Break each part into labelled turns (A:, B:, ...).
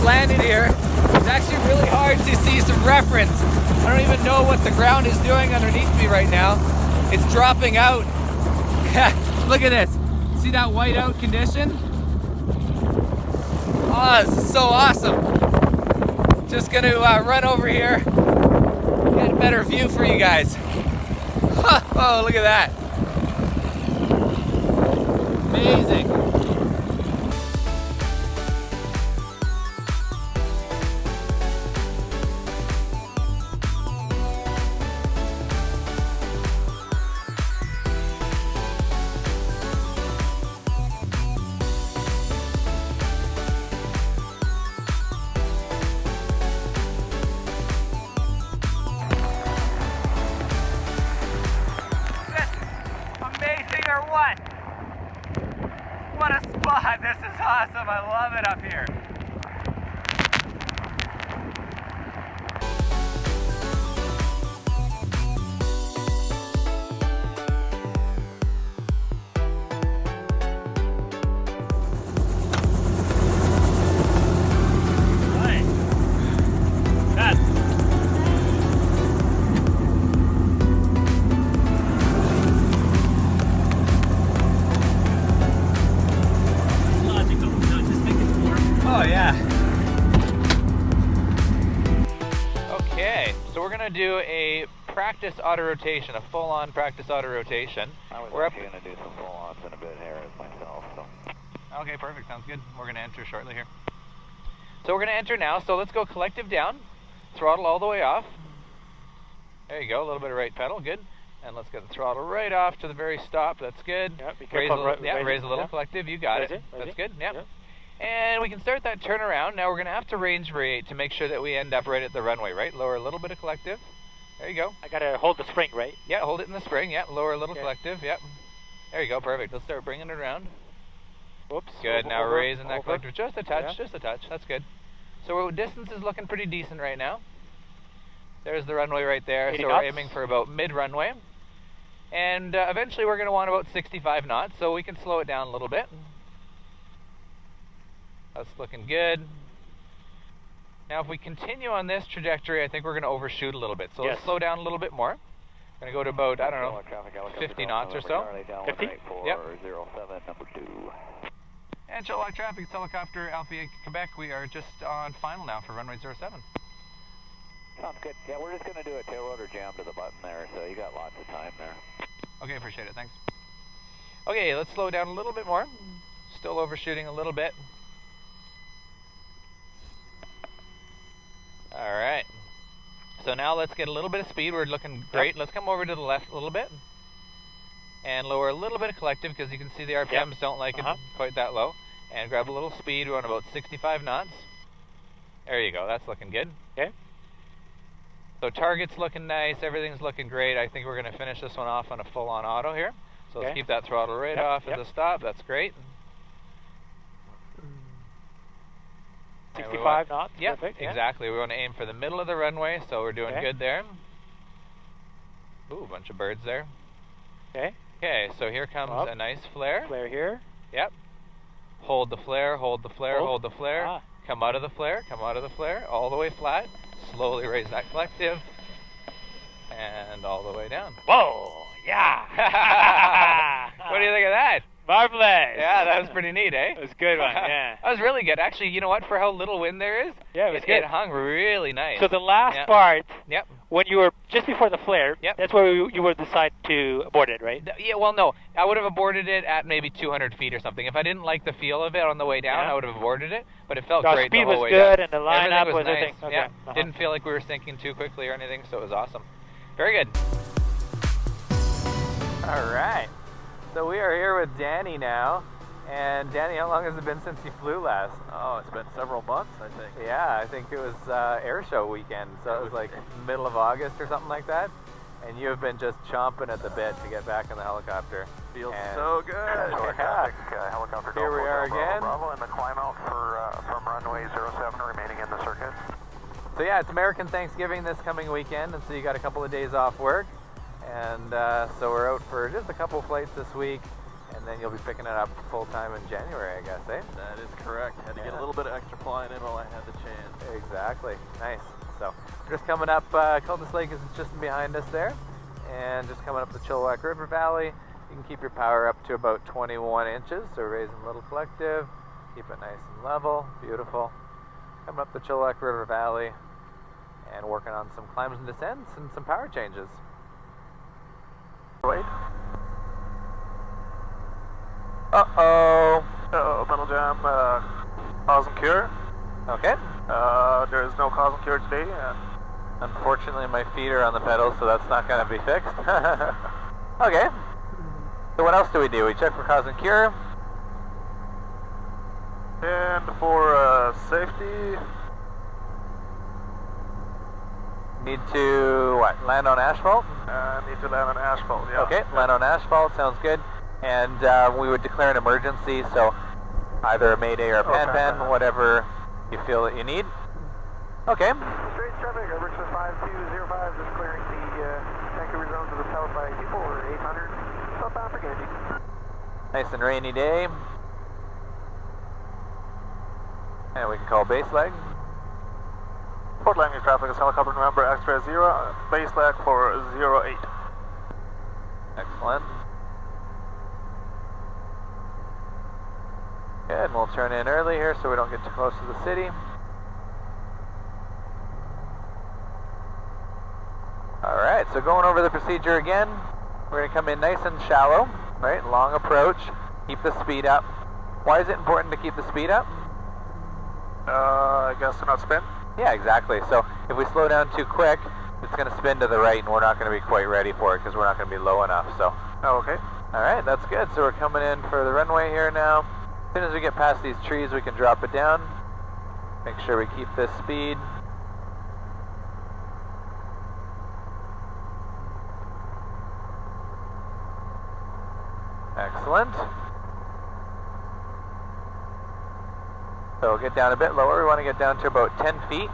A: landed here. It's actually really hard to see some reference. I don't even know what the ground is doing underneath me right now. It's dropping out. Look at this. See that whiteout condition? Oh, this is so awesome. Just gonna run over here, get a better view for you guys. Oh, look at that. Amazing. What a spot! This is awesome. I love it up here. Oh yeah. Okay, so we're gonna do a practice auto rotation, a full-on practice auto rotation.
B: I was actually gonna do some full-ons in a bit here myself. So.
A: Okay, perfect. Sounds good. We're gonna enter shortly here. So we're gonna enter now. So let's go collective down, throttle all the way off. There you go. A little bit of right pedal, good. And let's get the throttle right off to the very stop. That's good.
B: Yep, be careful.
A: Raise a little collective. You got it. That's good. Yep. And we can start that turnaround. Now we're going to have to range variate to make sure that we end up right at the runway, right? Lower a little bit of collective. There you go.
B: I got to hold the spring, right?
A: Yeah, hold it in the spring. Yeah, lower a little collective. Yep. There you go. Perfect. Let's start bringing it around.
B: Whoops.
A: Good. Now we're raising that collective just a touch. Just a touch. That's good. So distance is looking pretty decent right now. There's the runway right there. So we're aiming for about mid-runway. And eventually we're going to want about 65 knots, so we can slow it down a little bit. That's looking good. Now if we continue on this trajectory, I think we're going to overshoot a little bit. So let's slow down a little bit more. Going to go to about, I don't know, 50 knots or so.
B: 50?
A: Yep.
B: 07, number 2.
A: And Chilliwack Traffic, it's Helicopter Alpha Quebec. We are just on final now for runway 07.
B: Sounds good. Yeah, we're just going to do a tail rotor jam to the button there, so you got lots of time there.
A: Okay, appreciate it. Thanks. Okay, let's slow down a little bit more. Still overshooting a little bit. All right. So now let's get a little bit of speed. We're looking great. Let's come over to the left a little bit and lower a little bit of collective because you can see the RPMs don't like it quite that low. And grab a little speed. We're on about 65 knots. There you go. That's looking good.
B: Okay.
A: So target's looking nice. Everything's looking great. I think we're going to finish this one off on a full-on auto here. So let's keep that throttle right off at the stop. That's great.
B: 65 knots.
A: Yeah,
B: perfect.
A: Exactly. We want to aim for the middle of the runway, so we're doing good there. Ooh, a bunch of birds there.
B: Okay.
A: Okay, so here comes a nice flare.
B: Flare here.
A: Yep. Hold the flare, hold the flare, hold the flare. Come out of the flare, come out of the flare, all the way flat. Slowly raise that collective. And all the way down.
B: Whoa! Yeah!
A: What do you think of that?
B: Marvelous!
A: Yeah, that was pretty neat, eh?
B: It was a good one, yeah.
A: That was really good. Actually, you know what? For how little wind there is,
B: it was good.
A: It hung really nice.
B: So the last part,
A: Yep.
B: when you were just before the flare, that's where you would decide to abort it, right?
A: Yeah, well, no. I would have aborted it at maybe 200 feet or something. If I didn't like the feel of it on the way down, I would have aborted it. But it felt great the whole way down.
B: Speed was good, and the lineup was
A: nice.
B: everything. Okay.
A: Yeah. Didn't feel like we were sinking too quickly or anything, so it was awesome. Very good. All right. So we are here with Danny now. And Danny, how long has it been since you flew last?
C: Oh, it's been several months, I think.
A: Yeah, I think it was air show weekend, so it was like middle of August or something like that. And you have been just chomping at the bit to get back in the helicopter.
C: Feels so good.
A: Yeah.
D: Helicopter
A: Here we are again.
D: Bravo, and the climb out from runway 07 remaining in the circuit.
A: So yeah, it's American Thanksgiving this coming weekend, and so you got a couple of days off work. And so we're out for just a couple flights this week. and then you'll be picking it up full time in January, I guess, eh?
C: That is correct. Had to get a little bit of extra flying in while I had the chance.
A: Exactly. Nice. So we're just coming up, Cultus Lake is just behind us there, and just coming up the Chilliwack River Valley. You can keep your power up to about 21 inches, so raising a little collective, keep it nice and level, beautiful. Coming up the Chilliwack River Valley, and working on some climbs and descents and some power changes.
D: Wait.
A: Uh-oh.
D: Metal Jam, cause and cure.
A: Okay.
D: There is no cause and cure today.
A: Unfortunately, my feet are on the pedals, so that's not going to be fixed. Okay. So what else do? We check for cause and cure.
D: And for safety,
A: Need to, what, land on asphalt?
D: need to land on asphalt, yeah.
A: Okay, land on asphalt, sounds good. And we would declare an emergency, so either a mayday or a pan-pan, whatever you feel that you need. Okay.
D: Straight traffic, Richmond 5205, just clearing the Vancouver zone to the south by people, or 800, southbound for Gandy.
A: Nice and rainy day. And we can call base leg.
D: Port Langley traffic is helicopter number X-ray 0, base leg for 08.
A: Excellent. Good, and we'll turn in early here so we don't get too close to the city. Alright, so going over the procedure again, we're going to come in nice and shallow, right? Long approach, keep the speed up. Why is it important to keep the speed up?
D: I guess to not spin.
A: Yeah, exactly. So if we slow down too quick, it's going to spin to the right and we're not going to be quite ready for it because we're not going to be low enough. So,
D: okay.
A: Alright, that's good. So we're coming in for the runway here now. As soon as we get past these trees, we can drop it down. Make sure we keep this speed. Excellent. So we'll get down a bit lower. We want to get down to about 10 feet.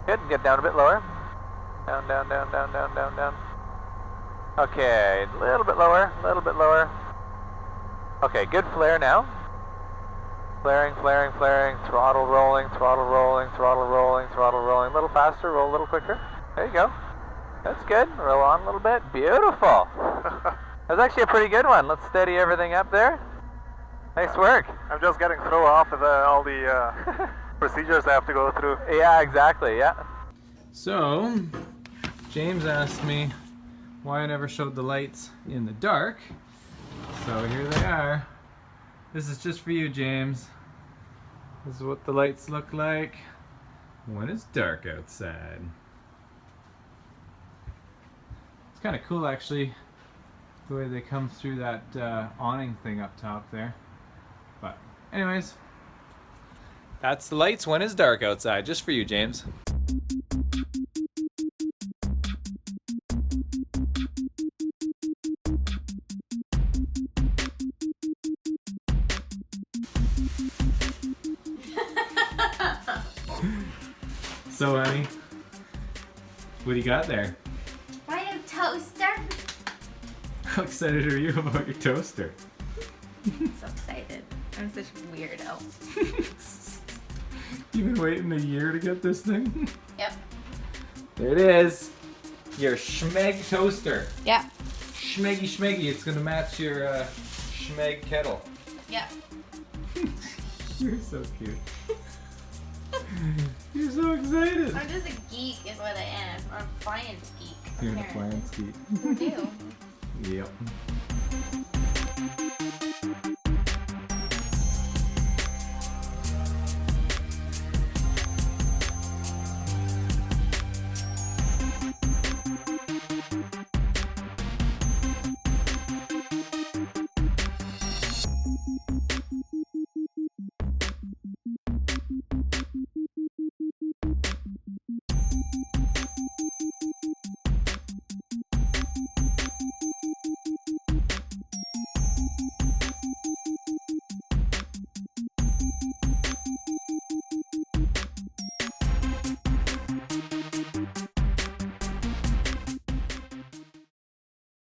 A: Good, get down a bit lower. Down, down, down, down, down, down, down. Okay, a little bit lower, a little bit lower. Okay, good flare now. Flaring, flaring, flaring, throttle rolling, throttle rolling, throttle rolling, throttle rolling. A little faster, roll a little quicker. There you go. That's good. Roll on a little bit. Beautiful. That was actually a pretty good one. Let's steady everything up there. Nice work.
D: I'm just getting thrown off of all the procedures I have to go through.
A: Yeah, exactly, yeah.
E: So, James asked me why I never showed the lights in the dark. So here they are. This is just for you, James. This is what the lights look like when it's dark outside. It's kind of cool actually, the way they come through that awning thing up top there. But anyways, that's the lights when it's dark outside, just for you, James. So, Annie, what do you got there?
F: My new toaster.
E: How excited are you about your toaster?
F: So excited. I'm such a weirdo.
E: You've been waiting a year to get this thing?
F: Yep.
E: There it is. Your Schmeg toaster.
F: Yep.
E: Schmeggy schmeggy. It's gonna match your Schmeg kettle.
F: Yep.
E: You're so cute. You're so excited.
F: I'm just a geek is what I am. I'm a appliance geek.
E: You're an
F: apparently.
E: appliance geek.
F: I do.
E: Yep.